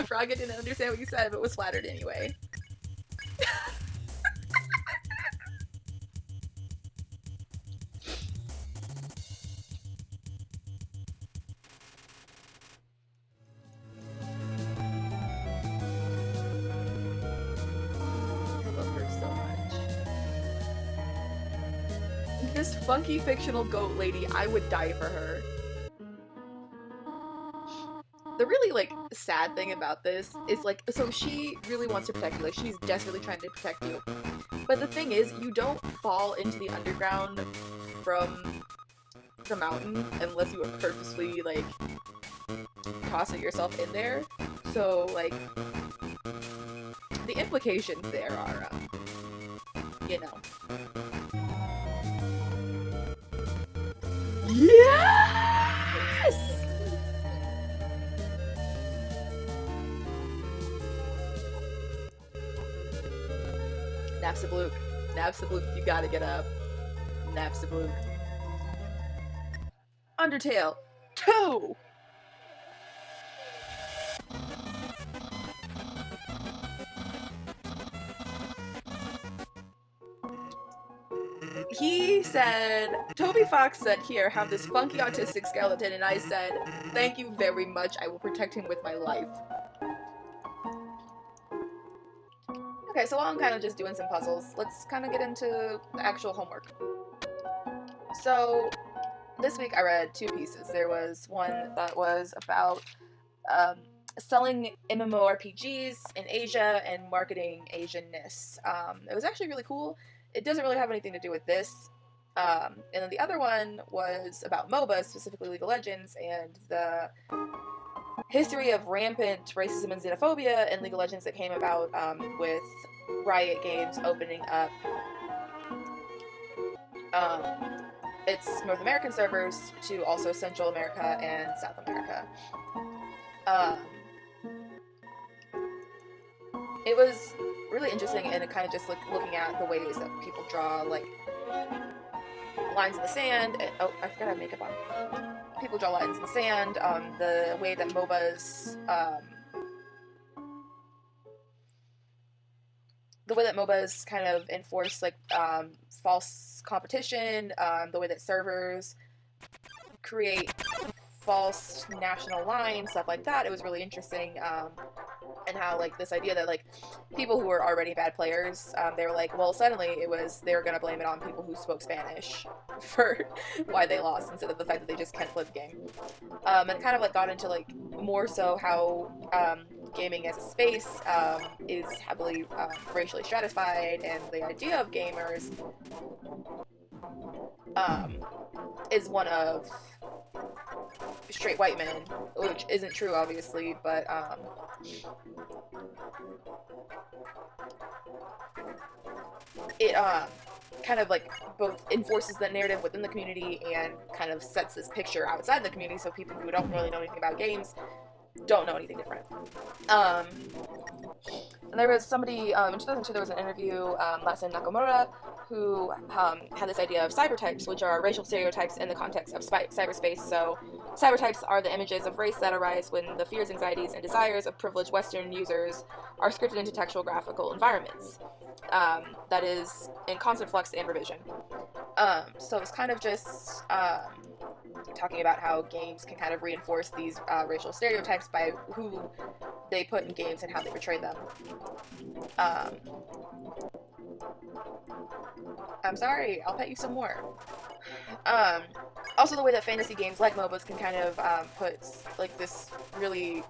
Frogga didn't understand what you said, but was flattered anyway. I love her so much. This funky fictional goat lady, I would die for her. The really, like, sad thing about this is, like, so she really wants to protect you. Like, she's desperately trying to protect you. But the thing is, you don't fall into the underground from the mountain unless you are purposely, like, tossing yourself in there. So, like, the implications there are, you know. Yes! Napstablook. Napstablook, you gotta get up. Napstablook. Undertale 2! He said, Toby Fox said, here, have this funky autistic skeleton, and I said, thank you very much, I will protect him with my life. Okay, so while I'm kind of just doing some puzzles, let's kind of get into the actual homework. So, this week I read 2 pieces. There was one that was about selling MMORPGs in Asia and marketing Asianness. It was actually really cool. It doesn't really have anything to do with this. And then the other one was about MOBAs, specifically League of Legends, and the history of rampant racism and xenophobia in League of Legends that came about with Riot Games opening up its North American servers to also Central America and South America. It was really interesting, and it kind of just like looking at the ways that people draw like lines in the sand. And, oh, I forgot I have makeup on. People draw lines in the sand. The way that MOBAs, kind of enforce like false competition. The way that servers create false national lines, stuff like that. It was really interesting. And how like this idea that like people who were already bad players, they were like, well, suddenly they were gonna blame it on people who spoke Spanish for why they lost instead of the fact that they just can't play the game. And it kind of like got into like more so how gaming as a space is heavily racially stratified, and the idea of gamers is one of straight white men, which isn't true, obviously, but it kind of like both enforces that narrative within the community and kind of sets this picture outside the community, so people who don't really know anything about games don't know anything different. And there was somebody, in 2002 there was an interview, Masen Nakamura, who had this idea of cybertypes, which are racial stereotypes in the context of cyberspace. So cybertypes are the images of race that arise when the fears, anxieties, and desires of privileged Western users are scripted into textual graphical environments. That is in constant flux and revision. So it's kind of just talking about how games can kind of reinforce these racial stereotypes by who they put in games and how they portray them. I'm sorry, I'll pet you some more. Also the way that fantasy games like MOBAs can kind of put like this really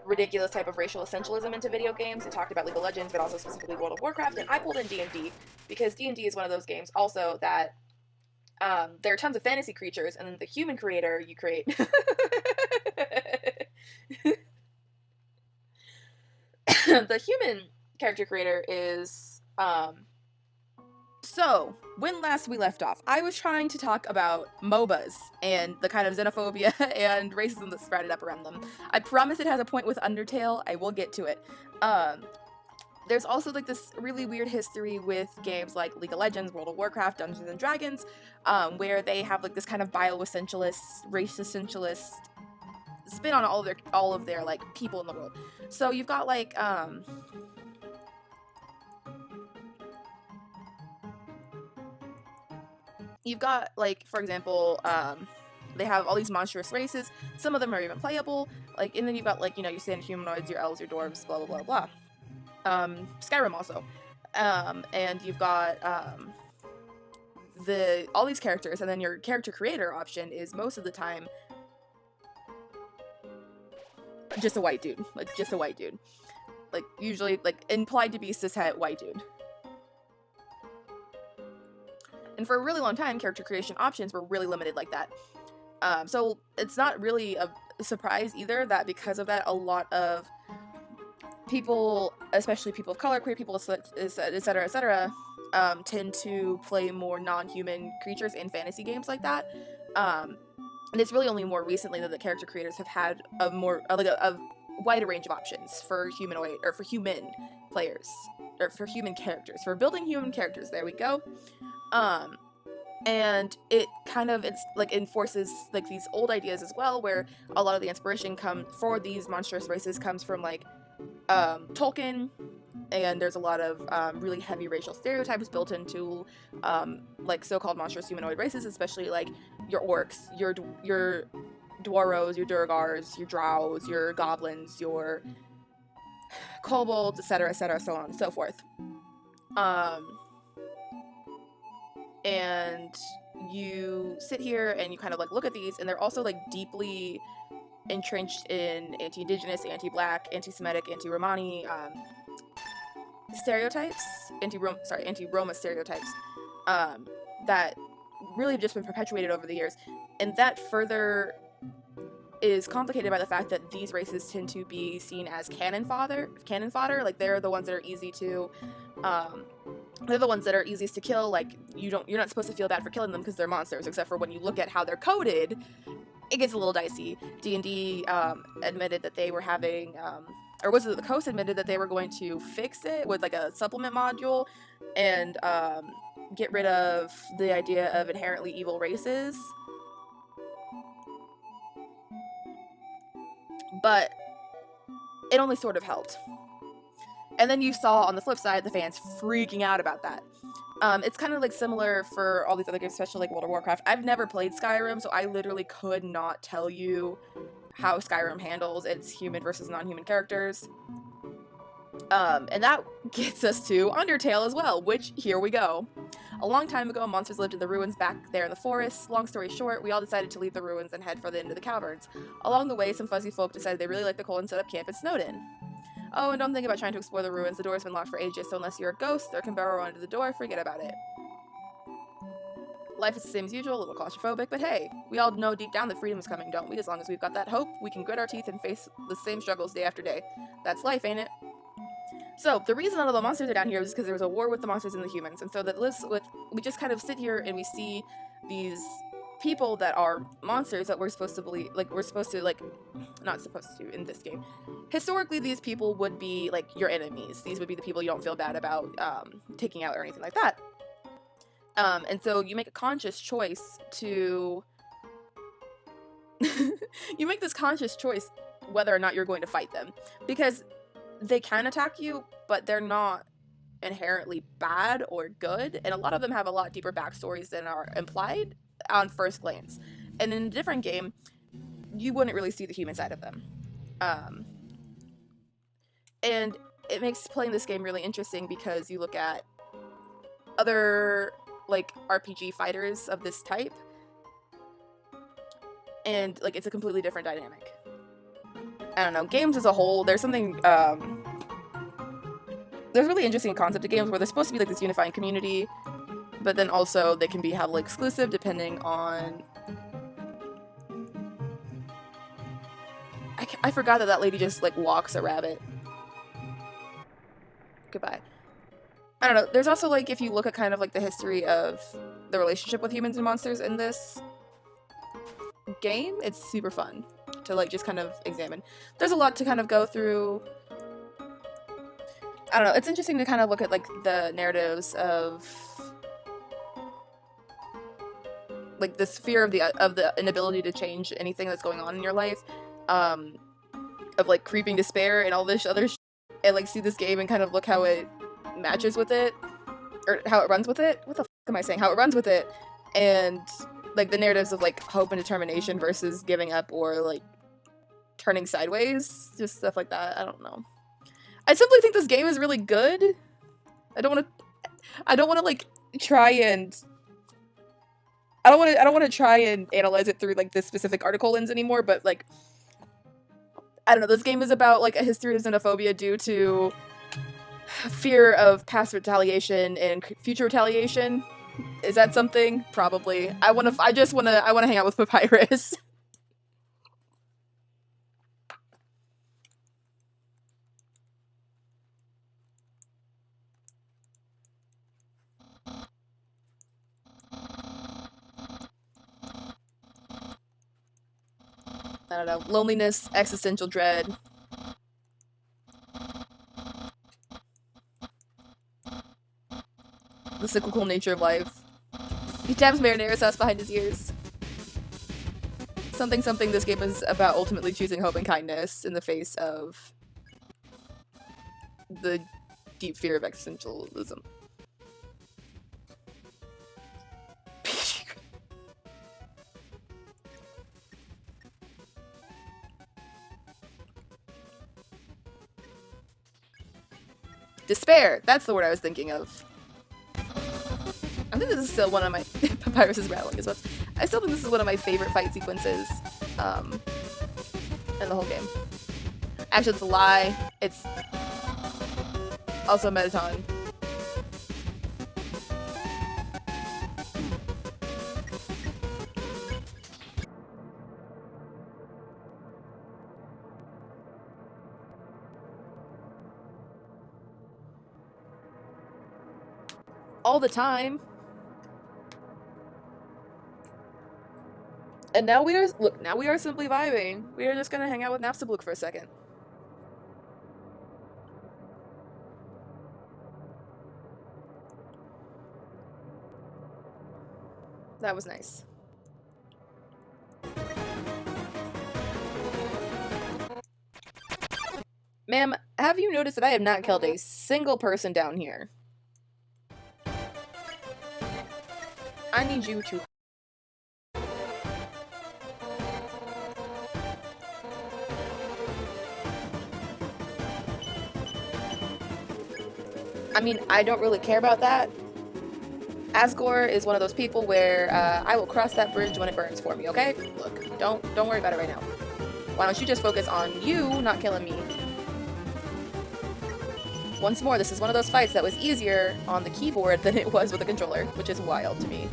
ridiculous type of racial essentialism into video games. It talked about League of Legends, but also specifically World of Warcraft, and I pulled in D&D because D&D is one of those games also that there are tons of fantasy creatures, and then the human creator you create the human character creator is so when last we left off, I was trying to talk about MOBAs and the kind of xenophobia and racism that sprouted up around them. I promise it has a point with Undertale. I will get to it. There's also like this really weird history with games like League of Legends, World of Warcraft, Dungeons and Dragons, where they have like this kind of bioessentialist, race essentialist spin on all of their like people in the world. So you've got like for example, they have all these monstrous races. Some of them are even playable. Like, and then you've got like, you know, your standard humanoids, your elves, your dwarves, blah blah blah blah. Skyrim also, and you've got all these characters, and then your character creator option is most of the time just a white dude, like usually like implied to be cishet white dude. And for a really long time, character creation options were really limited like that. So it's not really a surprise either that because of that, a lot of people, especially people of color, queer people, etc., tend to play more non-human creatures in fantasy games like that. And it's really only more recently that the character creators have had a wider range of options for humanoid or for human players or for human characters, for building human characters. There we go. And it kind of enforces like these old ideas as well, where a lot of the inspiration for these monstrous races comes from like Tolkien, and there's a lot of really heavy racial stereotypes built into like so-called monstrous humanoid races, especially like your orcs, your dwarros, your durgars, your drows, your goblins, your kobolds, etc., so on and so forth. And you sit here and you kind of like look at these, and they're also like deeply entrenched in anti-indigenous, anti-black, anti-Semitic, anti-Romani stereotypes, anti-Roma stereotypes that really have just been perpetuated over the years. And that further is complicated by the fact that these races tend to be seen as cannon fodder. Like they're the ones that are easy to they're the ones that are easiest to kill. Like you're not supposed to feel bad for killing them because they're monsters, except for when you look at how they're coded, it gets a little dicey. D&D admitted that they were having or was it the Coast admitted that they were going to fix it with like a supplement module and get rid of the idea of inherently evil races. But it only sort of helped. And then you saw on the flip side the fans freaking out about that. It's kind of like similar for all these other games, especially like World of Warcraft. I've never played Skyrim, so I literally could not tell you how Skyrim handles its human versus non-human characters. And that gets us to Undertale as well, which, here we go. A long time ago, monsters lived in the ruins back there in the forest. Long story short, we all decided to leave the ruins and head for the end of the caverns. Along the way, some fuzzy folk decided they really liked the cold and set up camp in Snowdin. Oh, and don't think about trying to explore the ruins. The door's been locked for ages, so unless you're a ghost or can burrow under the door, forget about it. Life is the same as usual, a little claustrophobic, but hey, we all know deep down that freedom is coming, don't we? As long as we've got that hope, we can grit our teeth and face the same struggles day after day. That's life, ain't it? So, the reason all of the monsters are down here is because there was a war with the monsters and the humans, and so we just kind of sit here and we see these people that are monsters that we're supposed to not supposed to in this game. Historically, these people would be like your enemies. These would be the people you don't feel bad about taking out or anything like that. And so you make a conscious choice to you make this conscious choice whether or not you're going to fight them, because they can attack you, but they're not inherently bad or good, and a lot of them have a lot deeper backstories than are implied on first glance. And in a different game, you wouldn't really see the human side of them. And it makes playing this game really interesting because you look at other like RPG fighters of this type, and like it's a completely different dynamic. I don't know, games as a whole, there's something there's a really interesting concept of games where they're supposed to be like this unifying community, but then also they can be heavily exclusive depending on... I forgot that lady just like walks a rabbit. Goodbye. I don't know, there's also like, if you look at kind of like the history of the relationship with humans and monsters in this game, it's super fun to like just kind of examine. There's a lot to kind of go through. I don't know, it's interesting to kind of look at like the narratives of like this fear of the inability to change anything that's going on in your life, of like creeping despair and all this other and like see this game and kind of look how it matches with it, or how it runs with it. What the am I saying? How it runs with it, and like the narratives of like hope and determination versus giving up or like turning sideways, just stuff like that. I don't know. I simply think this game is really good. I don't want to like try and I don't want to try and analyze it through like this specific article lens anymore, but like I don't know, this game is about like a history of xenophobia due to fear of past retaliation and future retaliation. Is that something? Probably. I want to hang out with Papyrus. I don't know. Loneliness, existential dread. The cyclical nature of life. He taps Marinera's house behind his ears. Something something this game is about ultimately choosing hope and kindness in the face of the deep fear of existentialism. Despair! That's the word I was thinking of. I think this is still one of my... Papyrus is rattling as well. I still think this is one of my favorite fight sequences in the whole game. Actually, it's a lie. It's also Metaton. All the time. And now we are simply vibing. We are just gonna hang out with Napstablook for a second. That was nice. Ma'am, have you noticed that I have not killed a single person down here? I need you to... I mean, I don't really care about that. Asgore is one of those people where I will cross that bridge when it burns for me, okay? Look, don't worry about it right now. Why don't you just focus on you not killing me? Once more, this is one of those fights that was easier on the keyboard than it was with the controller, which is wild to me.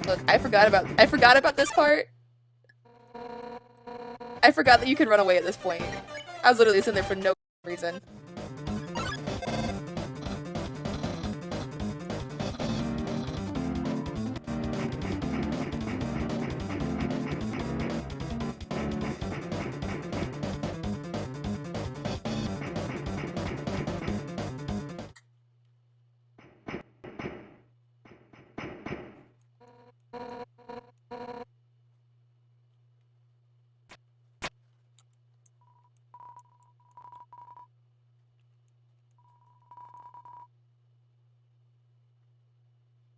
Look, I forgot about this part. I forgot that you could run away at this point. I was literally sitting there for no reason.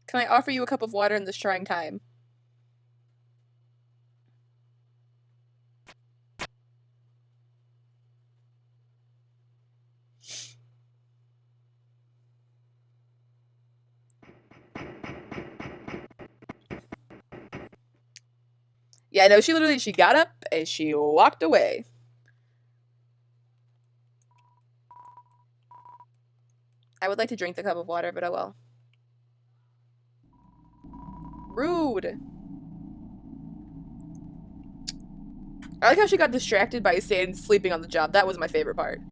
Can I offer you a cup of water in this trying time? Yeah, no, she got up and she walked away. I would like to drink the cup of water, but oh well. Rude. I like how she got distracted by Stan sleeping on the job. That was my favorite part.